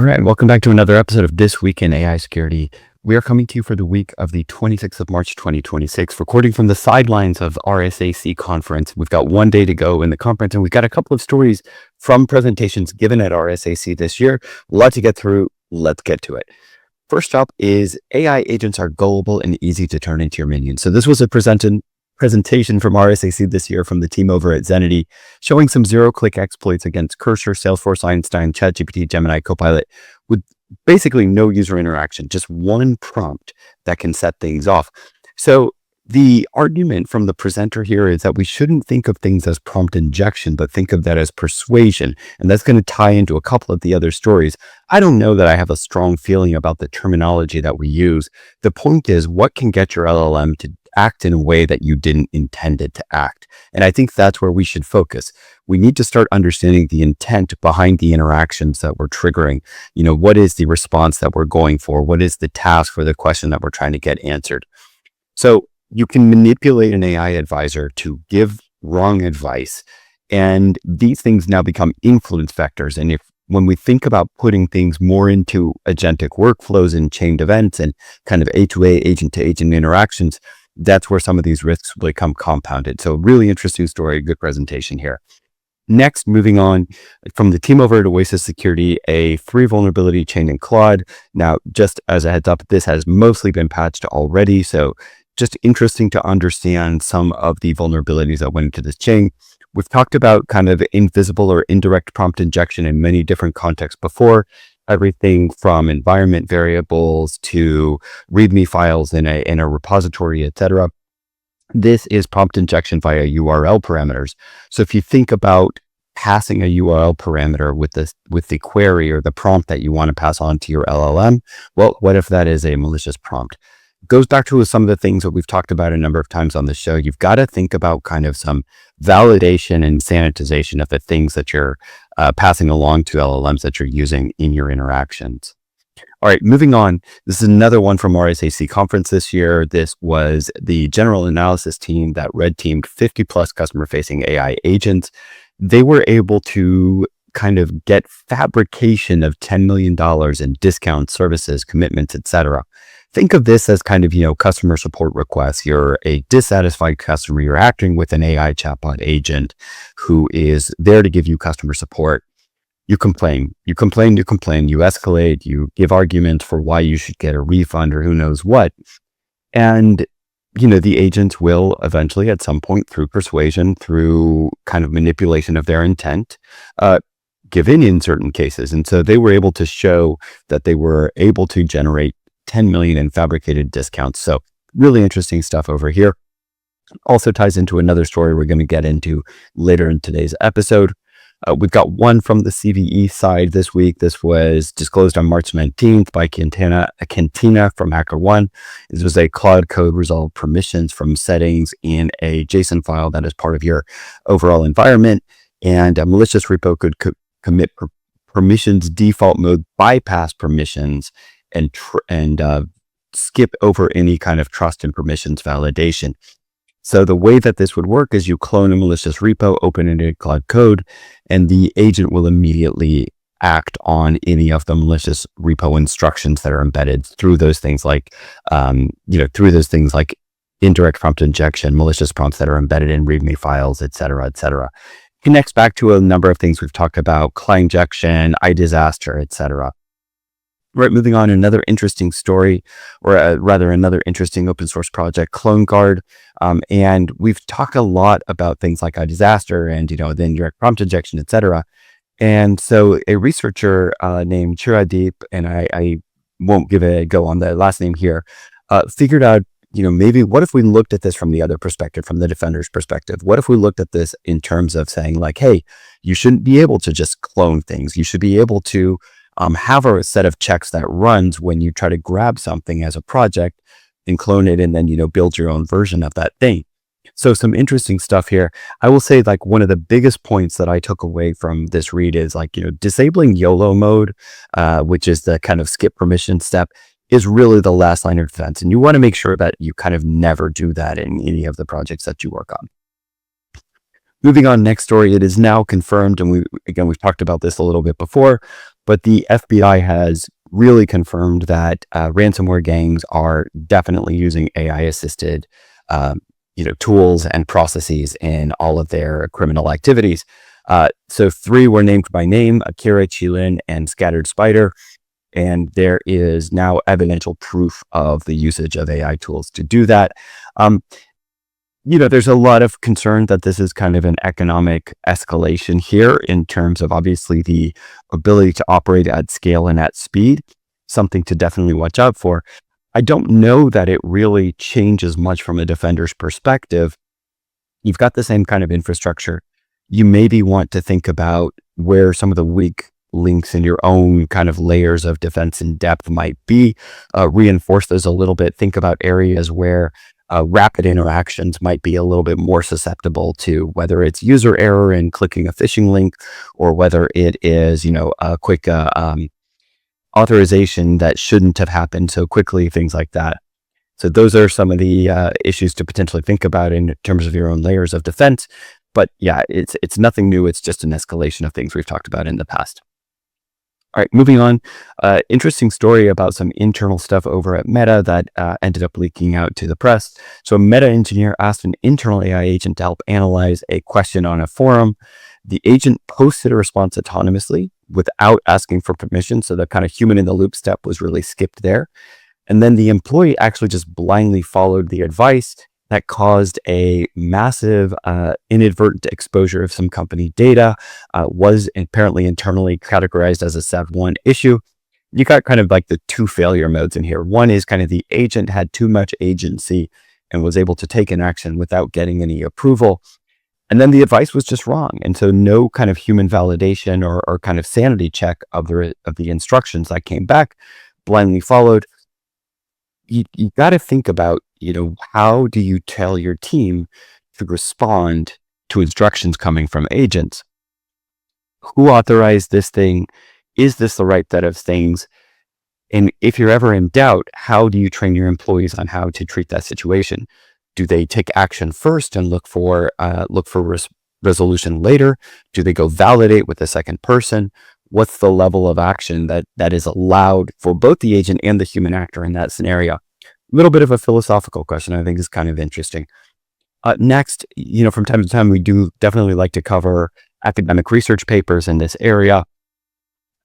right, welcome back to another episode of This Week in AI Security. We are coming to you for the week of the 26th of March, 2026, recording from the sidelines of RSAC conference. We've got one day to go in the conference, and we've got a couple of stories from presentations given at RSAC this year. A lot to get through. Let's get to it. First up is AI agents are gullible and easy to turn into your minions. So this was a presentation from RSAC this year from the team over at Zenity, showing some zero-click exploits against Cursor, Salesforce Einstein, ChatGPT, Gemini, Copilot, with basically no user interaction, just one prompt that can set things off. So the argument from the presenter here is that we shouldn't think of things as prompt injection, but think of that as persuasion. And that's going to tie into a couple of the other stories. I don't know that I have a strong feeling about the terminology that we use. The point is, what can get your LLM to act in a way that you didn't intend it to act? And I think that's where we should focus. We need to start understanding the intent behind the interactions that we're triggering. What is the response that we're going for? What is the task for the question that we're trying to get answered? So you can manipulate an AI advisor to give wrong advice. And these things now become influence vectors. And when we think about putting things more into agentic workflows and chained events and kind of A2A, agent-to-agent interactions, that's where some of these risks become compounded. So really interesting story, good presentation here. Next, moving on from the team over at Oasis Security, a free vulnerability chain in Claude. Now, just as a heads up, this has mostly been patched already. So just interesting to understand some of the vulnerabilities that went into this chain. We've talked about kind of invisible or indirect prompt injection in many different contexts before. Everything from environment variables to README files in a repository, etc. This is prompt injection via URL parameters. So if you think about passing a URL parameter with the query or the prompt that you want to pass on to your LLM, well, what if that is a malicious prompt? It goes back to some of the things that we've talked about a number of times on the show. You've got to think about kind of some validation and sanitization of the things that you're passing along to LLMs that you're using in your interactions. All right, moving on. This is another one from RSAC conference this year. This was the general analysis team that red teamed 50 plus customer facing AI agents. They were able to kind of get fabrication of $10 million in discount services, commitments, etc. Think of this as kind of, customer support requests. You're a dissatisfied customer. You're acting with an AI chatbot agent who is there to give you customer support. You complain, you escalate, you give arguments for why you should get a refund or who knows what. And, the agents will eventually at some point through persuasion, through kind of manipulation of their intent, give in certain cases. And so they were able to show that they were able to generate 10 million in fabricated discounts. So really interesting stuff over here. Also ties into another story we're going to get into later in today's episode. We've got one from the CVE side this week. This was disclosed on March 19th by Cantina from HackerOne. This was a Cloud Code resolve permissions from settings in a JSON file that is part of your overall environment. And a malicious repo could commit permissions default mode, bypass permissions, and skip over any kind of trust and permissions validation. So the way that this would work is you clone a malicious repo, open it in Cloud Code, and the agent will immediately act on any of the malicious repo instructions that are embedded through those things like, indirect prompt injection, malicious prompts that are embedded in README files, et cetera, et cetera. Connects back to a number of things we've talked about: client injection, iDisaster, et cetera. Right, moving on, another interesting story, or rather another interesting open source project, CloneGuard. And we've talked a lot about things like iDisaster and, the indirect prompt injection, et cetera. And so a researcher named Chiradeep, and I won't give a go on the last name here, figured out, maybe what if we looked at this from the other perspective, from the defender's perspective? What if we looked at this in terms of saying like, hey, you shouldn't be able to just clone things. You should be able to have a set of checks that runs when you try to grab something as a project and clone it and then, build your own version of that thing. So some interesting stuff here. I will say like one of the biggest points that I took away from this read is like, disabling YOLO mode, which is the kind of skip permission step, is really the last line of defense. And you want to make sure that you kind of never do that in any of the projects that you work on. Moving on, next story, it is now confirmed, and we've talked about this a little bit before, but the FBI has really confirmed that ransomware gangs are definitely using AI-assisted, tools and processes in all of their criminal activities. So 3 were named by name: Akira, Chilin, and Scattered Spider. And there is now evidential proof of the usage of AI tools to do that. Um, there's a lot of concern that this is kind of an economic escalation here in terms of obviously the ability to operate at scale and at speed, something to definitely watch out for. I don't know that it really changes much from a defender's perspective. You've got the same kind of infrastructure. You maybe want to think about where some of the weak links in your own kind of layers of defense and depth might be, reinforce those a little bit. Think about areas where rapid interactions might be a little bit more susceptible to whether it's user error in clicking a phishing link, or whether it is, a quick authorization that shouldn't have happened so quickly, things like that. So those are some of the issues to potentially think about in terms of your own layers of defense. But yeah, it's nothing new. It's just an escalation of things we've talked about in the past. All right, moving on. Interesting story about some internal stuff over at Meta that ended up leaking out to the press. So a Meta engineer asked an internal AI agent to help analyze a question on a forum. The agent posted a response autonomously without asking for permission. So the kind of human in the loop step was really skipped there. And then the employee actually just blindly followed the advice that caused a massive inadvertent exposure of some company data, was apparently internally categorized as a SAV1 issue. You got kind of like the 2 failure modes in here. One is kind of the agent had too much agency and was able to take an action without getting any approval. And then the advice was just wrong. And so no kind of human validation or kind of sanity check of the instructions that came back, blindly followed. You got to think about, how do you tell your team to respond to instructions coming from agents? Who authorized this thing? Is this the right set of things? And if you're ever in doubt, how do you train your employees on how to treat that situation? Do they take action first and look for resolution later? Do they go validate with the second person? What's the level of action that is allowed for both the agent and the human actor in that scenario? A little bit of a philosophical question, I think, is kind of interesting. Next, from time to time, we do definitely like to cover academic research papers in this area.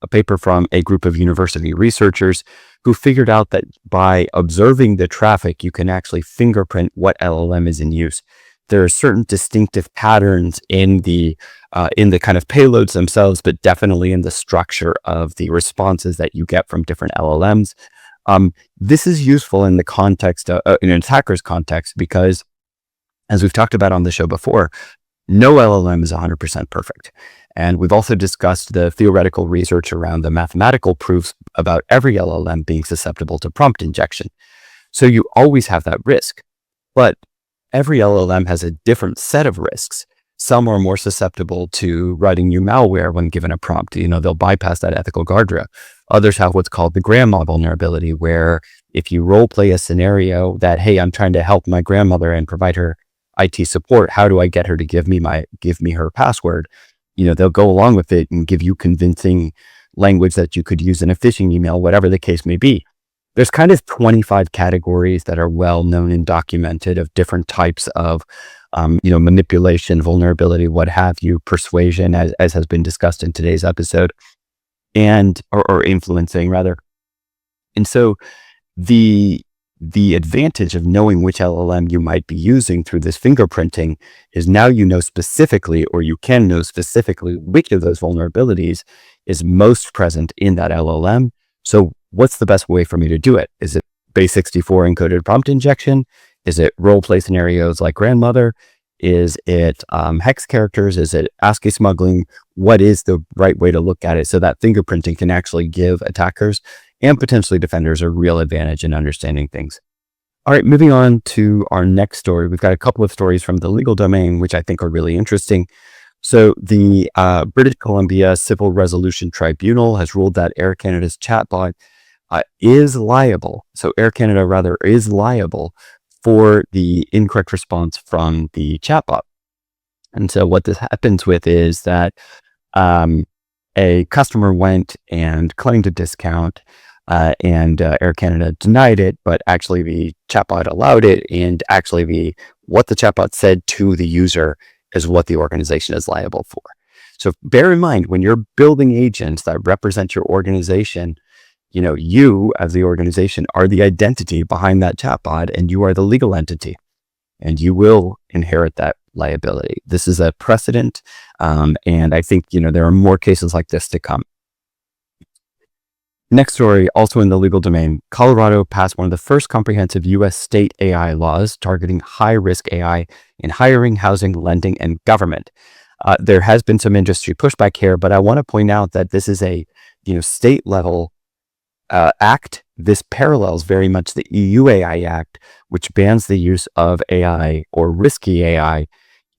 A paper from a group of university researchers who figured out that by observing the traffic, you can actually fingerprint what LLM is in use. There are certain distinctive patterns in the kind of payloads themselves, but definitely in the structure of the responses that you get from different LLMs. This is useful in the context in an attacker's context, because as we've talked about on the show before, no LLM is 100% perfect. And we've also discussed the theoretical research around the mathematical proofs about every LLM being susceptible to prompt injection. So you always have that risk, but every LLM has a different set of risks. Some are more susceptible to writing you malware when given a prompt. They'll bypass that ethical guardrail. Others have what's called the grandma vulnerability, where if you role play a scenario that, hey, I'm trying to help my grandmother and provide her IT support, how do I get her to give me her password? They'll go along with it and give you convincing language that you could use in a phishing email, whatever the case may be. There's kind of 25 categories that are well known and documented of different types of, manipulation, vulnerability, what have you, persuasion, as has been discussed in today's episode, and or influencing rather. And so the advantage of knowing which LLM you might be using through this fingerprinting is now you know specifically, or you can know specifically, which of those vulnerabilities is most present in that LLM. So what's the best way for me to do it? Is it base64 encoded prompt injection? Is it role play scenarios like grandmother? Is it hex characters? Is it ASCII smuggling? What is the right way to look at it so that fingerprinting can actually give attackers and potentially defenders a real advantage in understanding things? All right, moving on to our next story. We've got a couple of stories from the legal domain, which I think are really interesting. So the British Columbia Civil Resolution Tribunal has ruled that Air Canada's chatbot is liable. So Air Canada rather is liable for the incorrect response from the chatbot. And so what this happens with is that um, a customer went and claimed a discount, and Air Canada denied it, but actually the chatbot allowed it, and actually what the chatbot said to the user is what the organization is liable for. So bear in mind, when you're building agents that represent your organization, you as the organization are the identity behind that chatbot, and you are the legal entity, and you will inherit that liability. This is a precedent, and I think there are more cases like this to come. Next story, also in the legal domain, Colorado passed one of the first comprehensive U.S. state AI laws targeting high-risk AI in hiring, housing, lending, and government. There has been some industry pushback here, but I want to point out that this is a state-level act. This parallels very much the EU AI Act, which bans the use of AI or risky AI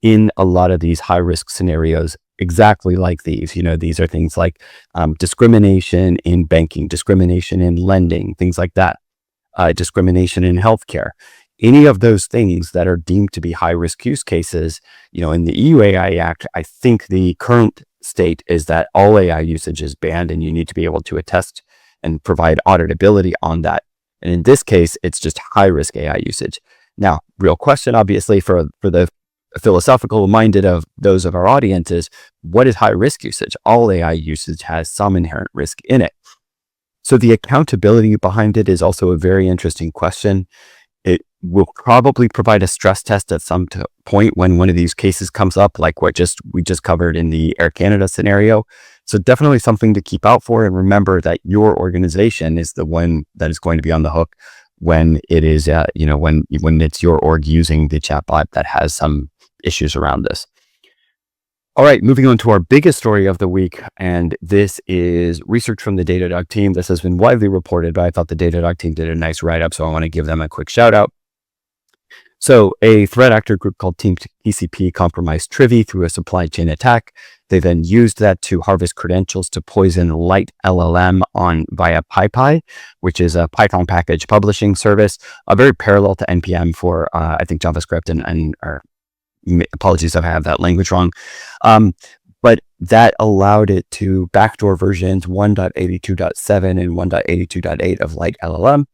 in a lot of these high-risk scenarios, exactly like these. These are things like discrimination in banking, discrimination in lending, things like that, discrimination in healthcare. Any of those things that are deemed to be high-risk use cases, in the EU AI Act, I think the current state is that all AI usage is banned, and you need to be able to attest and provide auditability on that. And in this case, it's just high-risk AI usage. Now, real question, obviously, for the philosophical minded of those of our audience is, what is high risk usage? All AI usage has some inherent risk in it. So the accountability behind it is also a very interesting question. It will probably provide a stress test at some point when one of these cases comes up, like we just covered in the Air Canada scenario. So definitely something to keep out for, and remember that your organization is the one that is going to be on the hook when it is, when it's your org using the chatbot that has some issues around this. All right, moving on to our biggest story of the week, and this is research from the Datadog team. This has been widely reported, but I thought the Datadog team did a nice write-up, so I want to give them a quick shout out. So a threat actor group called Team TCP compromised Trivy through a supply chain attack. They then used that to harvest credentials to poison Light LLM via PyPy, which is a Python package publishing service, very parallel to NPM for, I think, JavaScript or apologies if I have that language wrong. But that allowed it to backdoor versions 1.82.7 and 1.82.8 of Light LLM.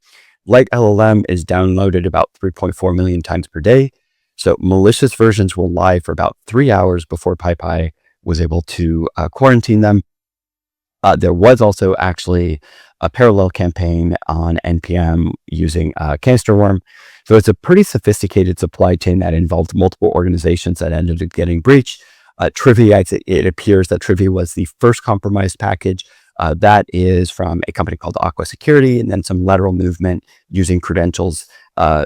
Light LLM is downloaded about 3.4 million times per day. So malicious versions will lie for about 3 hours before PyPy was able to quarantine them. There was also actually a parallel campaign on NPM using Canisterworm. So it's a pretty sophisticated supply chain that involved multiple organizations that ended up getting breached. Trivy, it appears that Trivy was the first compromised package. That is from a company called Aqua Security, and then some lateral movement using credentials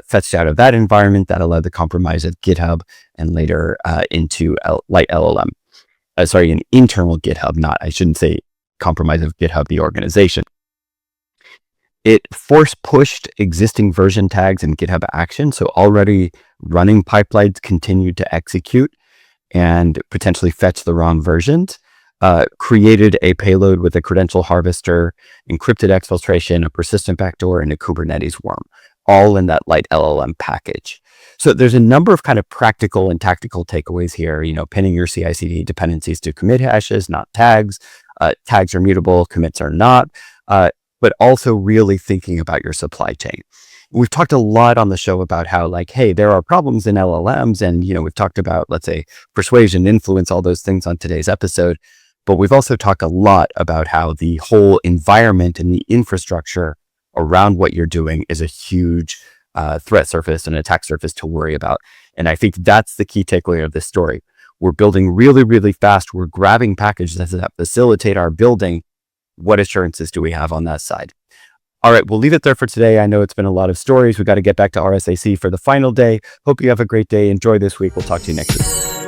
fetched out of that environment that allowed the compromise at GitHub and later into Light LLM. An internal GitHub, I shouldn't say compromise of GitHub, the organization. It force pushed existing version tags in GitHub Action. So already running pipelines continued to execute and potentially fetch the wrong versions. Created a payload with a credential harvester, encrypted exfiltration, a persistent backdoor, and a Kubernetes worm, all in that Light LLM package. So there's a number of kind of practical and tactical takeaways here, pinning your CI/CD dependencies to commit hashes, not tags. Tags are mutable, commits are not, but also really thinking about your supply chain. We've talked a lot on the show about how, hey, there are problems in LLMs, and, we've talked about, let's say, persuasion, influence, all those things on today's episode. But we've also talked a lot about how the whole environment and the infrastructure around what you're doing is a huge threat surface and attack surface to worry about. And I think that's the key takeaway of this story. We're building really, really fast. We're grabbing packages that facilitate our building. What assurances do we have on that side? All right, we'll leave it there for today. I know it's been a lot of stories. We got to get back to RSAC for the final day. Hope you have a great day. Enjoy this week. We'll talk to you next week.